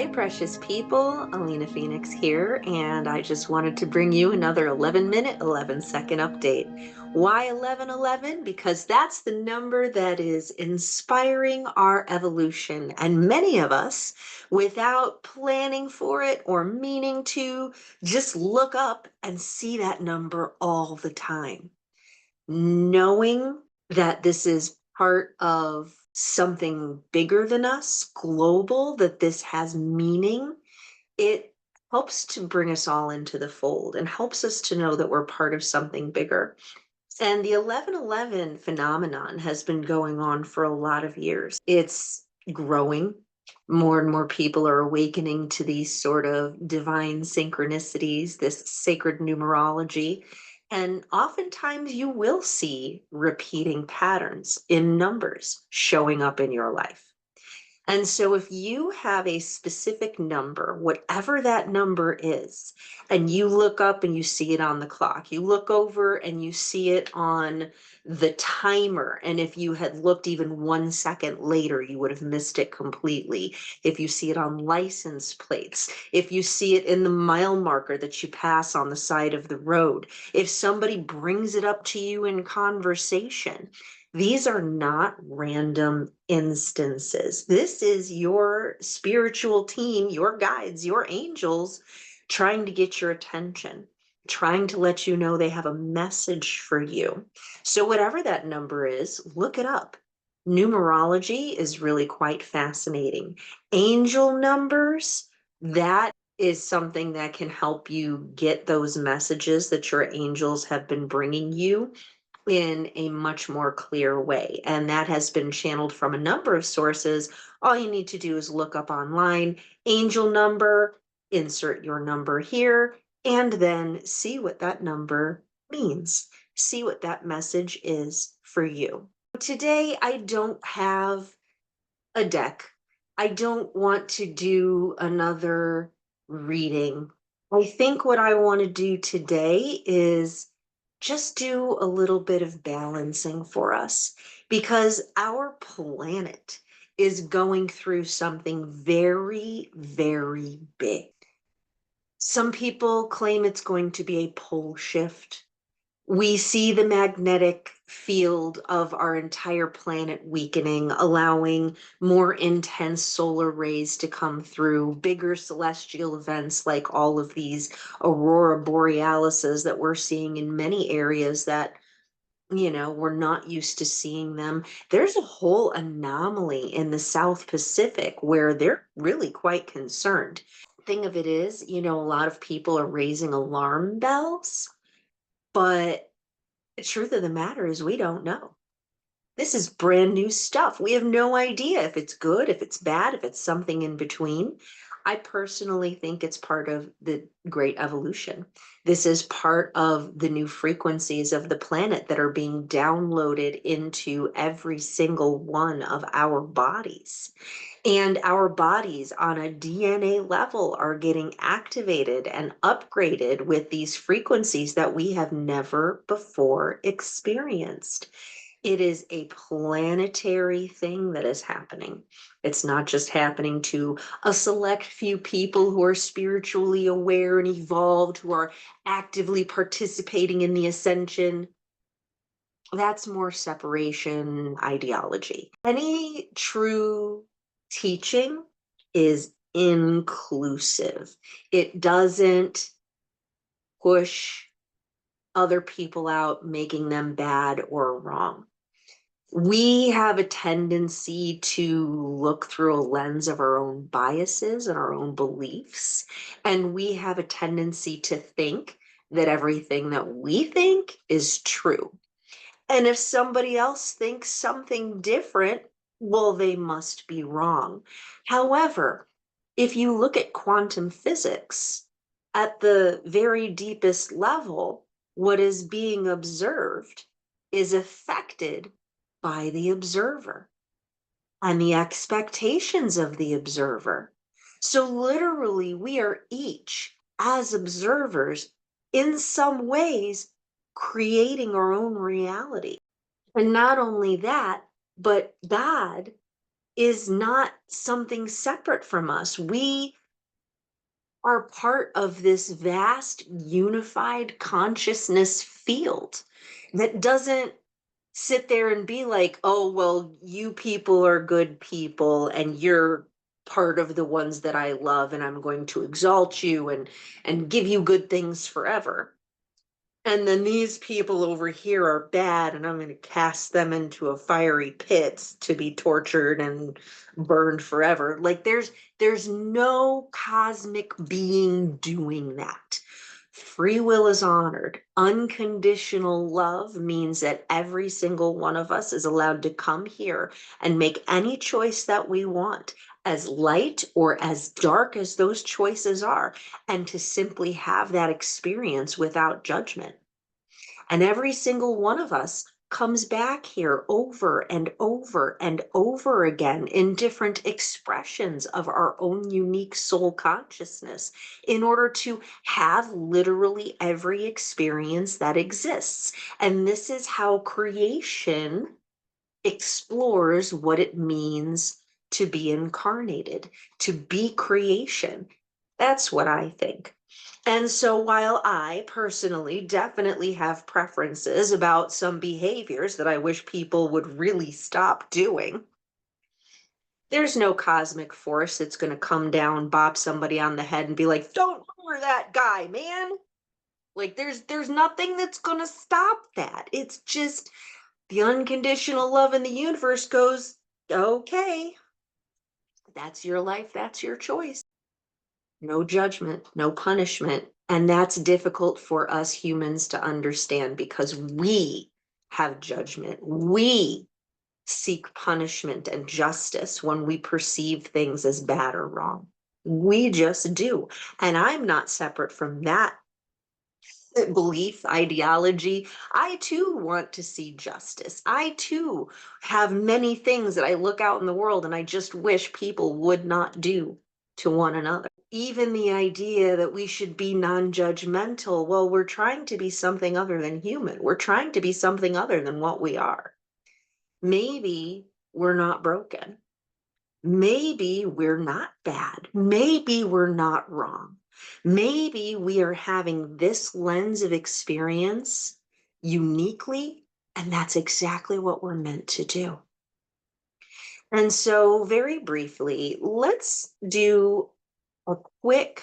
precious people. Alina Phoenix here, and I just wanted to bring you another 11-minute, 11-second update. Why 1111? Because that's the number that is inspiring our evolution. And many of us, without planning for it or meaning to, just look up and see that number all the time. Knowing that this is part of something bigger than us, global, that this has meaning, it helps to bring us all into the fold and helps us to know that we're part of something bigger. And the 1111 phenomenon has been going on for a lot of years. It's growing. More and more people are awakening to these sort of divine synchronicities, this sacred numerology. And oftentimes you will see repeating patterns in numbers showing up in your life. And so if you have a specific number, whatever that number is, and you look up and you see it on the clock, you look over and you see it on the timer. And if you had looked even 1 second later, you would have missed it completely. If you see it on license plates, if you see it in the mile marker that you pass on the side of the road, if somebody brings it up to you in conversation, these are not random instances. This is your spiritual team, your guides, your angels trying to get your attention, trying to let you know they have a message for you. So, whatever that number is, look it up. Numerology is really quite fascinating. Angel numbers, that is something that can help you get those messages that your angels have been bringing you in a much more clear way. And that has been channeled from a number of sources. All you need to do is look up online, angel number, insert your number here, and then see what that number means. See what that message is for you. Today, I don't have a deck. I don't want to do another reading. I think what I want to do today is just do a little bit of balancing for us because our planet is going through something very, very big. Some people claim it's going to be a pole shift. We see the magnetic field of our entire planet weakening, allowing more intense solar rays to come through, bigger celestial events like all of these aurora borealises that we're seeing in many areas that we're not used to seeing them. There's a whole anomaly in the South Pacific where they're really quite concerned. Thing of it is, a lot of people are raising alarm bells, but the truth of the matter is we don't know. This is brand new stuff. We have no idea if it's good, if it's bad, if it's something in between. I personally think it's part of the great evolution. This is part of the new frequencies of the planet that are being downloaded into every single one of our bodies. And our bodies on a DNA level are getting activated and upgraded with these frequencies that we have never before experienced. It is a planetary thing that is happening. It's not just happening to a select few people who are spiritually aware and evolved, who are actively participating in the ascension. That's more separation ideology. Any true teaching is inclusive. It doesn't push other people out, making them bad or wrong. We have a tendency to look through a lens of our own biases and our own beliefs. And we have a tendency to think that everything that we think is true. And if somebody else thinks something different, well, they must be wrong. However, if you look at quantum physics, at the very deepest level, what is being observed is affected by the observer and the expectations of the observer. So literally, we are each, as observers, in some ways, creating our own reality. And not only that, but God is not something separate from us. We are part of this vast unified consciousness field that doesn't sit there and be like, oh, well, you people are good people and you're part of the ones that I love and I'm going to exalt you and give you good things forever. And then these people over here are bad, and I'm going to cast them into a fiery pit to be tortured and burned forever. Like there's no cosmic being doing that. Free will is honored. Unconditional love means that every single one of us is allowed to come here and make any choice that we want, as light or as dark as those choices are, and to simply have that experience without judgment. And every single one of us comes back here over and over and over again in different expressions of our own unique soul consciousness in order to have literally every experience that exists. And this is how creation explores what it means to be incarnated, to be creation. That's what I think. And so while I personally definitely have preferences about some behaviors that I wish people would really stop doing, there's no cosmic force that's going to come down, bop somebody on the head and be like, "Don't honor that guy, man." Like there's nothing that's going to stop that. It's just the unconditional love in the universe goes, "Okay, that's your life, that's your choice." No judgment, no punishment. And that's difficult for us humans to understand because we have judgment. We seek punishment and justice when we perceive things as bad or wrong. We just do. And I'm not separate from that belief, ideology. I too want to see justice. I too have many things that I look out in the world and I just wish people would not do to one another. Even the idea that we should be non-judgmental, well, we're trying to be something other than human. We're trying to be something other than what we are. Maybe we're not broken. Maybe we're not bad. Maybe we're not wrong. Maybe we are having this lens of experience uniquely, and that's exactly what we're meant to do. And so, very briefly, let's do a quick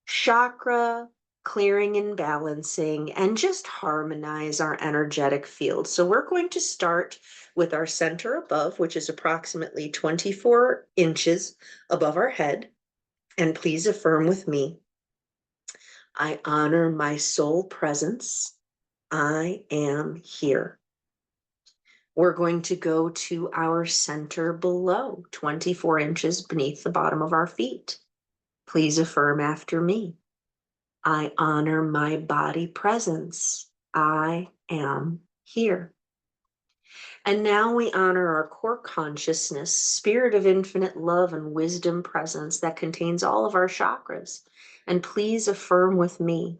chakra clearing and balancing and just harmonize our energetic field. So we're going to start with our center above, which is approximately 24 inches above our head. And please affirm with me, I honor my soul presence. I am here. We're going to go to our center below, 24 inches beneath the bottom of our feet. Please affirm after me. I honor my body presence. I am here. And now we honor our core consciousness, spirit of infinite love and wisdom presence that contains all of our chakras. And please affirm with me.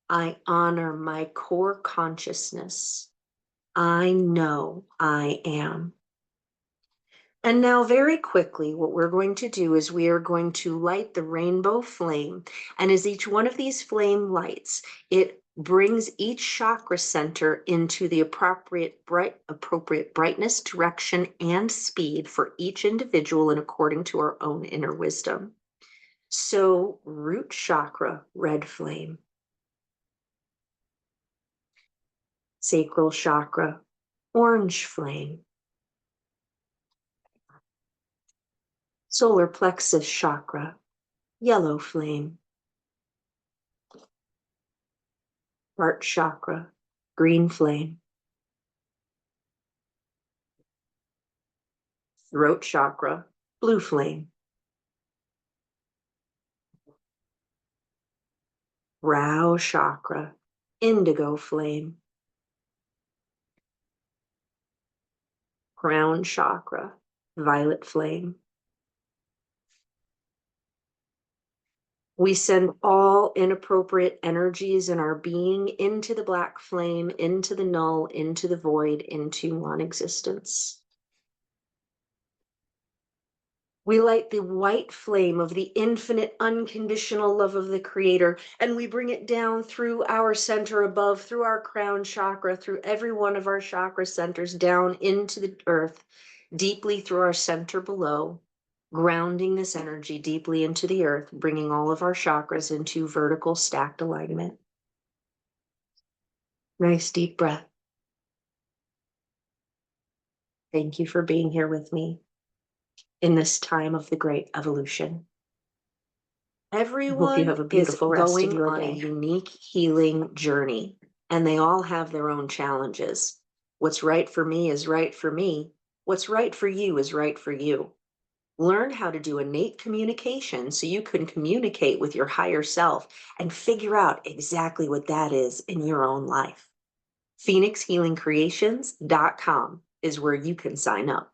I honor my core consciousness. I know I am. And now, very quickly, what we're going to do is we are going to light the rainbow flame. And as each one of these flame lights, it brings each chakra center into the appropriate brightness, direction, and speed for each individual and according to our own inner wisdom. So, root chakra, red flame. Sacral chakra, orange flame. Solar plexus chakra, yellow flame. Heart chakra, green flame. Throat chakra, blue flame. Brow chakra, indigo flame. Crown chakra, violet flame. We send all inappropriate energies in our being into the black flame, into the null, into the void, into non-existence. We light the white flame of the infinite, unconditional love of the Creator, and we bring it down through our center above, through our crown chakra, through every one of our chakra centers, down into the earth, deeply through our center below, grounding this energy deeply into the earth, bringing all of our chakras into vertical stacked alignment. Nice deep breath. Thank you for being here with me in this time of the great evolution. Hope you have Everyone a is beautiful rest of going your on a day. unique healing journey, and they all have their own challenges. What's right for me is right for me. What's right for you is right for you. Learn how to do innate communication so you can communicate with your higher self and figure out exactly what that is in your own life. PhoenixHealingCreations.com is where you can sign up.